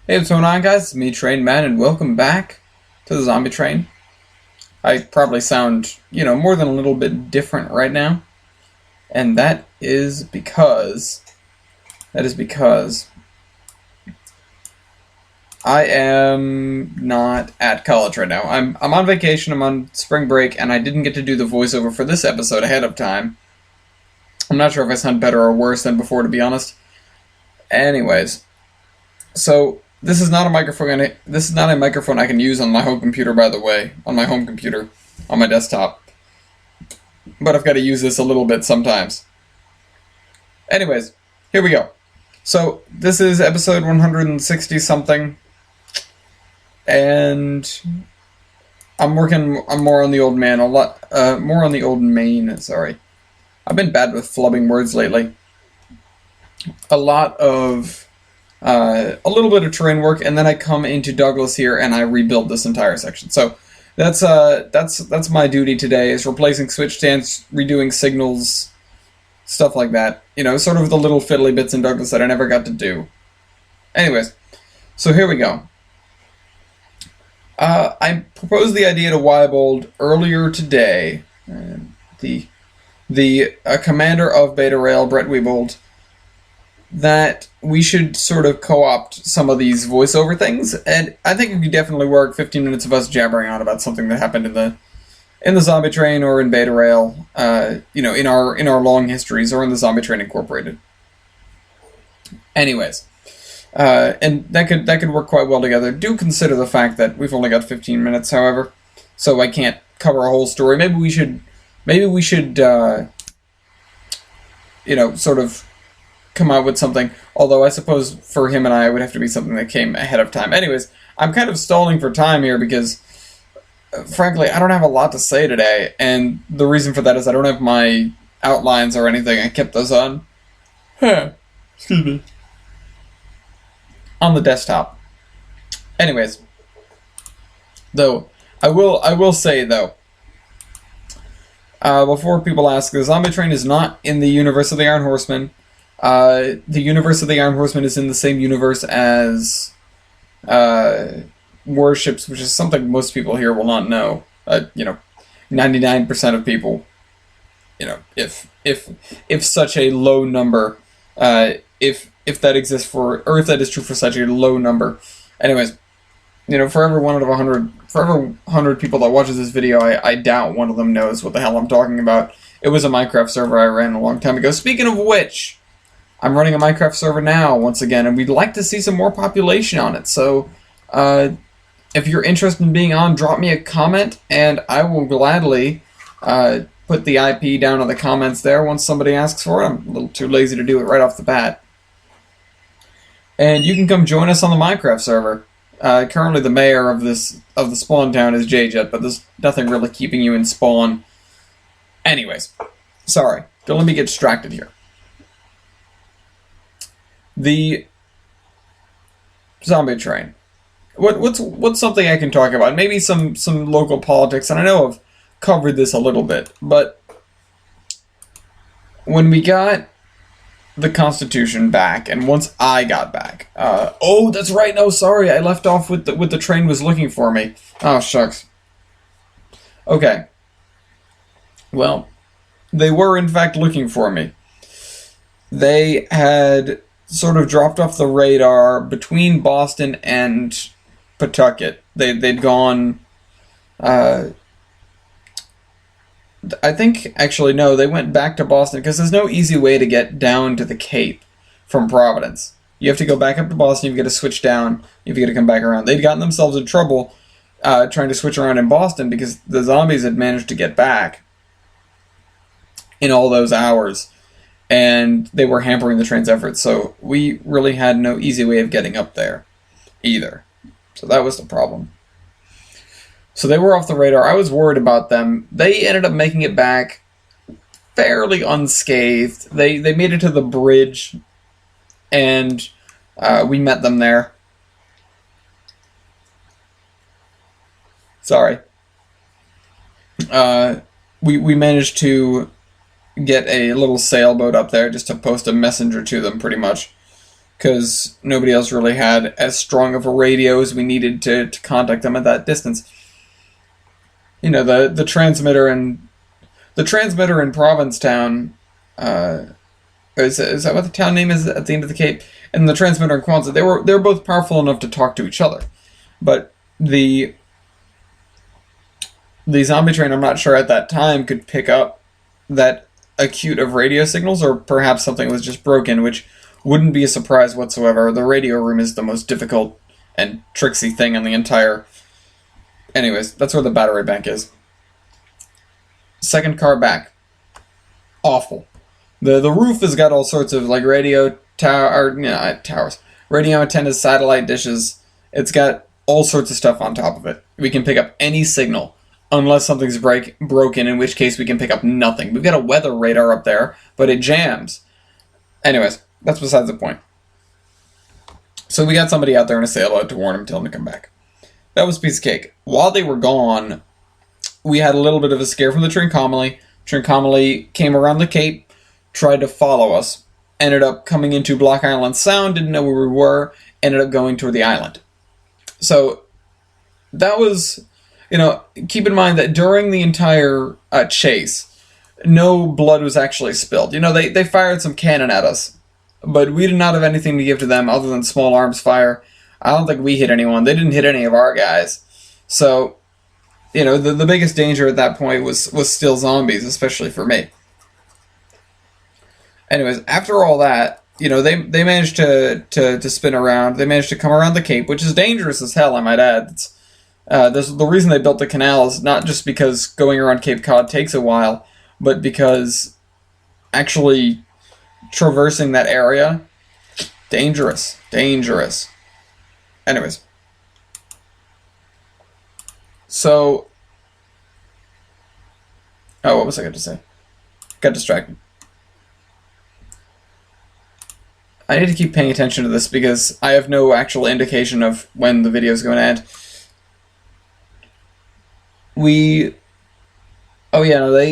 Hey, what's going on, guys? It's me, Train Man, and welcome back to the Zombie Train. I probably sound, more than a little bit different right now, and that is because I am not at college right now. I'm on vacation. I'm on spring break, and I didn't get to do the voiceover for this episode ahead of time. I'm not sure if I sound better or worse than before, to be honest. Anyways, so this is not a microphone. This is not a microphone I can use on my home computer, by the way, on my home computer, on my desktop. But I've got to use this a little bit sometimes. Anyways, here we go. So this is episode 160 something, and I'm more on the old man, more on the old main. Sorry, I've been bad with flubbing words lately. A little bit of terrain work, and then I come into Douglas here and I rebuild this entire section. So that's my duty today, is replacing switch stands, redoing signals, stuff like that. Sort of the little fiddly bits in Douglas that I never got to do. Anyways, so here we go. I proposed the idea to Wybold earlier today. The commander of Beta Rail, Brett Wybold, that we should sort of co-opt some of these voiceover things, and I think it could definitely work. 15 minutes of us jabbering on about something that happened in the Zombie Train or in Beta Rail, in our long histories, or in the Zombie Train Incorporated. Anyways, and that could work quite well together. Do consider the fact that we've only got 15 minutes, however, so I can't cover a whole story. Maybe we should, sort of come out with something, although I suppose for him and I it would have to be something that came ahead of time. Anyways, I'm kind of stalling for time here because, frankly, I don't have a lot to say today, and the reason for that is I don't have my outlines or anything. I kept those on, excuse me, on the desktop. Anyways, though, I will say, though, before people ask, the Zombie Train is not in the universe of the Iron Horseman. The universe of the Iron Horseman is in the same universe as Warships, which is something most people here will not know. 99% of people, if such a low number, if that exists for, or if that is true for such a low number. Anyways, for every 100 people that watches this video, I doubt one of them knows what the hell I'm talking about. It was a Minecraft server I ran a long time ago. Speaking of which, I'm running a Minecraft server now, once again, and we'd like to see some more population on it. So, if you're interested in being on, drop me a comment, and I will gladly put the IP down in the comments there once somebody asks for it. I'm a little too lazy to do it right off the bat. And you can come join us on the Minecraft server. Currently, the mayor of the spawn town is JJet, but there's nothing really keeping you in spawn. Anyways, sorry, don't let me get distracted here. The Zombie Train. What's something I can talk about? Maybe some local politics, and I know I've covered this a little bit, but when we got the Constitution back, and once I got back, oh, that's right. No, sorry, I left off with the train was looking for me. Oh, shucks. Okay. Well, they were in fact looking for me. They had sort of dropped off the radar between Boston and Pawtucket. They'd gone, I think, actually, no, they went back to Boston, because there's no easy way to get down to the Cape from Providence. You have to go back up to Boston, you've got to switch down, you've got to come back around. They'd gotten themselves in trouble trying to switch around in Boston, because the zombies had managed to get back in all those hours, and they were hampering the train's efforts, so we really had no easy way of getting up there, either. So that was the problem. So they were off the radar. I was worried about them. They ended up making it back fairly unscathed. They made it to the bridge, and we met them there. Sorry. We managed to get a little sailboat up there just to post a messenger to them, pretty much. because nobody else really had as strong of a radio as we needed to contact them at that distance. You know, the transmitter in Provincetown, is that what the town name is at the end of the Cape? And the transmitter in Kwanzaa, they were both powerful enough to talk to each other, but the zombie train, I'm not sure at that time, could pick up that acute of radio signals, or perhaps something was just broken, which wouldn't be a surprise whatsoever. The radio room is the most difficult and tricksy thing in the entire... Anyways, that's where the battery bank is. Second car back. Awful. The roof has got all sorts of, like, radio towers. Radio antennas, satellite dishes. It's got all sorts of stuff on top of it. We can pick up any signal, unless something's broken, in which case we can pick up nothing. We've got a weather radar up there, but it jams. Anyways, that's besides the point. So we got somebody out there in a sailboat to warn them, tell them to come back. That was a piece of cake. While they were gone, we had a little bit of a scare from the Trincomalee. Trincomalee came around the Cape, tried to follow us, ended up coming into Block Island Sound, didn't know where we were, ended up going toward the island. So that was... keep in mind that during the entire chase, no blood was actually spilled. They fired some cannon at us, but we did not have anything to give to them other than small arms fire. I don't think we hit anyone. They didn't hit any of our guys. So, the biggest danger at that point was still zombies, especially for me. Anyways, after all that, they managed to spin around. They managed to come around the Cape, which is dangerous as hell, I might add. The reason they built the canal is not just because going around Cape Cod takes a while, but because actually traversing that area, dangerous. Anyways. So, what was I going to say? Got distracted. I need to keep paying attention to this because I have no actual indication of when the video is going to end.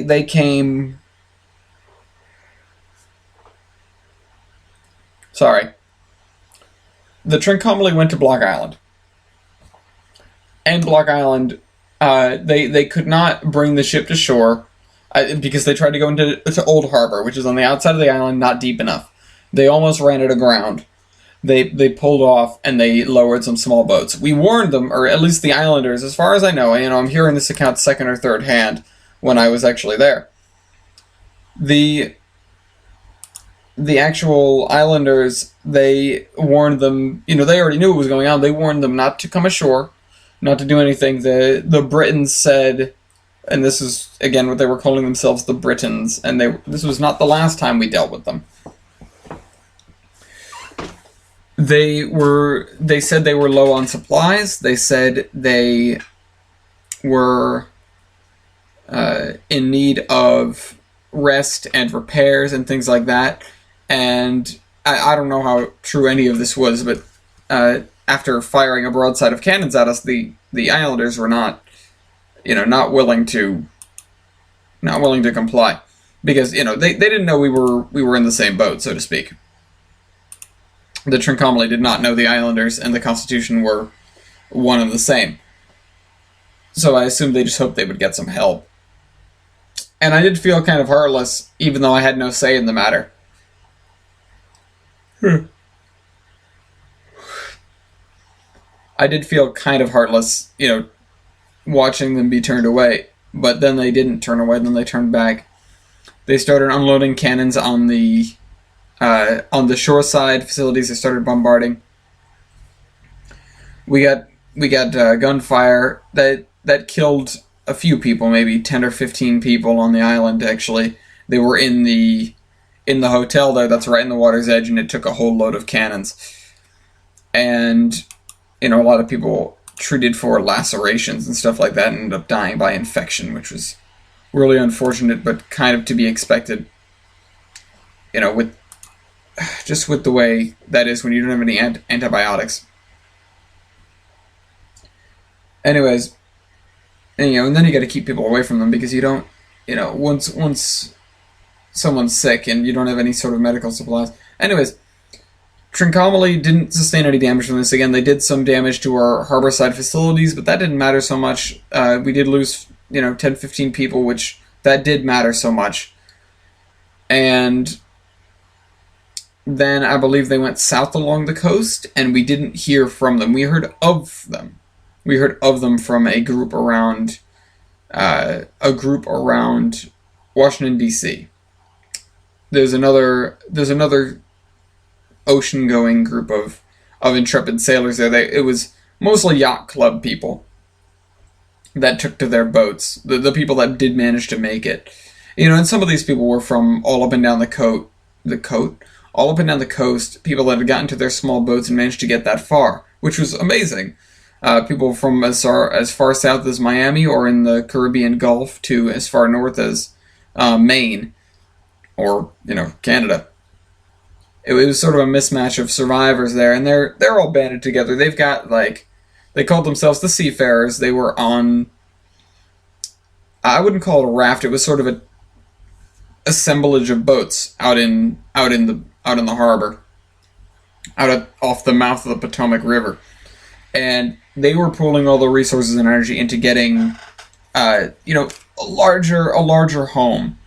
They came... Sorry. The Trincomalee went to Block Island. And Block Island, they could not bring the ship to shore because they tried to go into Old Harbor, which is on the outside of the island, not deep enough. They almost ran it aground. They pulled off and they lowered some small boats. We warned them, or at least the islanders, as far as I know. I'm hearing this account second or third hand when I was actually there. The actual islanders, they warned them, they already knew what was going on. They warned them not to come ashore, not to do anything. The Britons said, and this is, again, what they were calling themselves, the Britons, and this was not the last time we dealt with them. They said they were low on supplies. They said they were in need of rest and repairs and things like that. And I don't know how true any of this was, but after firing a broadside of cannons at us, the islanders were not willing to comply, because they didn't know we were in the same boat, so to speak. The Trincomalee did not know the islanders and the Constitution were one and the same. So I assumed they just hoped they would get some help. And I did feel kind of heartless, even though I had no say in the matter. I did feel kind of heartless, watching them be turned away. But then they didn't turn away, then they turned back. They started unloading cannons on the shoreside facilities. They started bombarding. We got gunfire that killed a few people, maybe 10 or 15 people on the island. Actually, they were in the hotel there. That's right in the water's edge, and it took a whole load of cannons. And a lot of people treated for lacerations and stuff like that and ended up dying by infection, which was really unfortunate, but kind of to be expected. With the way that is when you don't have any antibiotics. Anyways, and then you got to keep people away from them because you don't, once someone's sick and you don't have any sort of medical supplies. Anyways, Trincomalee didn't sustain any damage from this. Again, they did some damage to our harborside facilities, but that didn't matter so much. We did lose, 10, 15 people, which that did matter so much. And then I believe they went south along the coast, and we didn't hear from them. We heard of them. We heard of them from a group around Washington, D.C. There's another ocean-going group of intrepid sailors there. It was mostly yacht club people that took to their boats. The people that did manage to make it, and some of these people were from all up and down all up and down the coast. People that had gotten to their small boats and managed to get that far, which was amazing. People from as far south as Miami or in the Caribbean Gulf to as far north as Maine or Canada. It was sort of a mismatch of survivors there, and they're all banded together. They've got they called themselves the Seafarers. They were on, I wouldn't call it a raft. It was sort of a assemblage of boats out in the harbor, off the mouth of the Potomac River, and they were pooling all the resources and energy into getting, a larger home.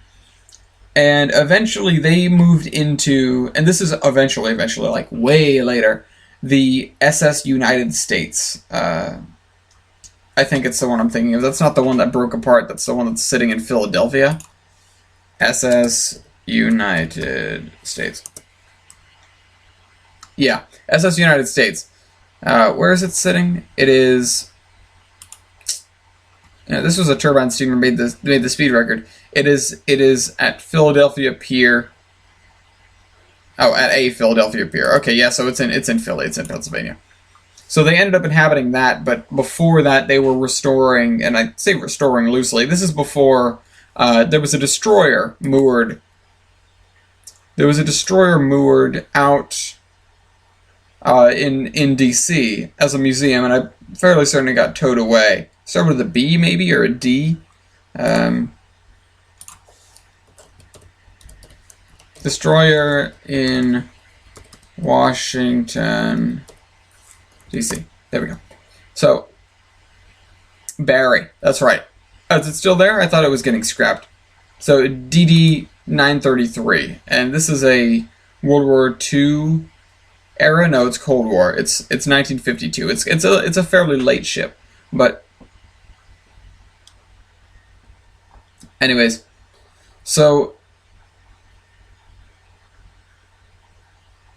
And eventually they moved into, and this is eventually, like way later, the SS United States. I think it's the one I'm thinking of. That's not the one that broke apart. That's the one that's sitting in Philadelphia. SS United States. Yeah, SS United States. Where is it sitting? It is... this was a turbine steamer made the speed record. It is at Philadelphia Pier. Oh, at a Philadelphia Pier. Okay, yeah, so it's in Philly. It's in Pennsylvania. So they ended up inhabiting that, but before that they were restoring, and I say restoring loosely. This is before there was a destroyer moored. There was a destroyer moored out in D.C. as a museum, and I'm fairly certain it got towed away. Start with a B, maybe, or a D. Destroyer in Washington, D.C. There we go. So, Barry. That's right. Is it still there? I thought it was getting scrapped. So, DD-933. And this is a World War II era. No, it's Cold War. It's 1952. It's a fairly late ship. But anyways, so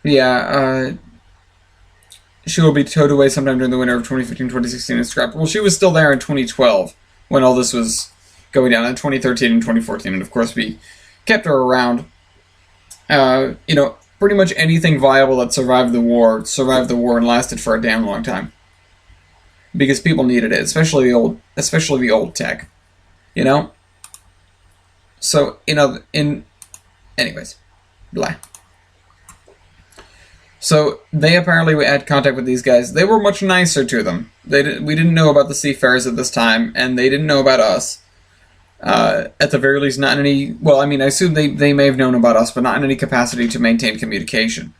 yeah, she will be towed away sometime during the winter of 2015-2016 and scrapped. Well, she was still there in 2012 when all this was going down, in 2013 and 2014, and of course we kept her around. Pretty much anything viable that survived the war and lasted for a damn long time, because people needed it, especially the old tech, So anyways, blah. So they apparently had contact with these guys. They were much nicer to them. We didn't know about the seafarers at this time, and they didn't know about us. At the very least, not in any... Well, I mean, I assume they may have known about us, but not in any capacity to maintain communication.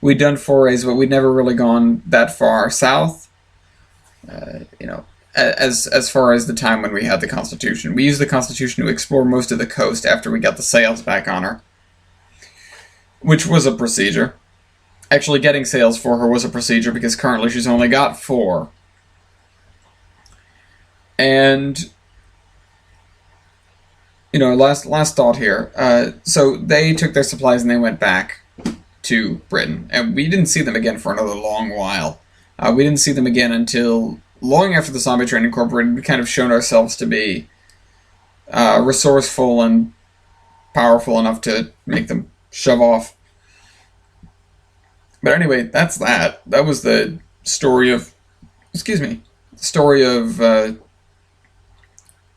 We'd done forays, but we'd never really gone that far south. As far as the time when we had the Constitution. We used the Constitution to explore most of the coast after we got the sails back on her, which was a procedure. Actually, getting sails for her was a procedure, because currently she's only got 4. And, last thought here. So they took their supplies and they went back to Britain, and we didn't see them again for another long while. We didn't see them again until long after the Zombie Train Incorporated. We kind of shown ourselves to be resourceful and powerful enough to make them shove off. But anyway, that's that. That was the story of...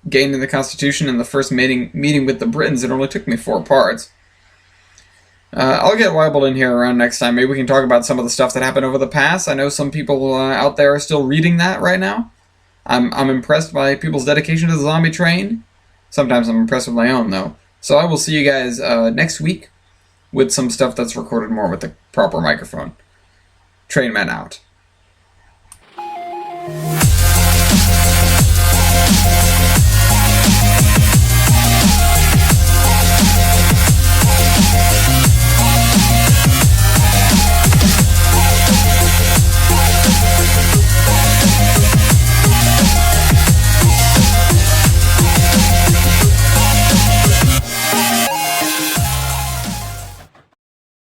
gaining the Constitution and the first meeting with the Britons. It only took me 4 parts. I'll get Weibel in here around next time. Maybe we can talk about some of the stuff that happened over the past. I know some people out there are still reading that right now. I'm impressed by people's dedication to the Zombie Train. Sometimes I'm impressed with my own, though. So I will see you guys next week with some stuff that's recorded more with the proper microphone. Train men out.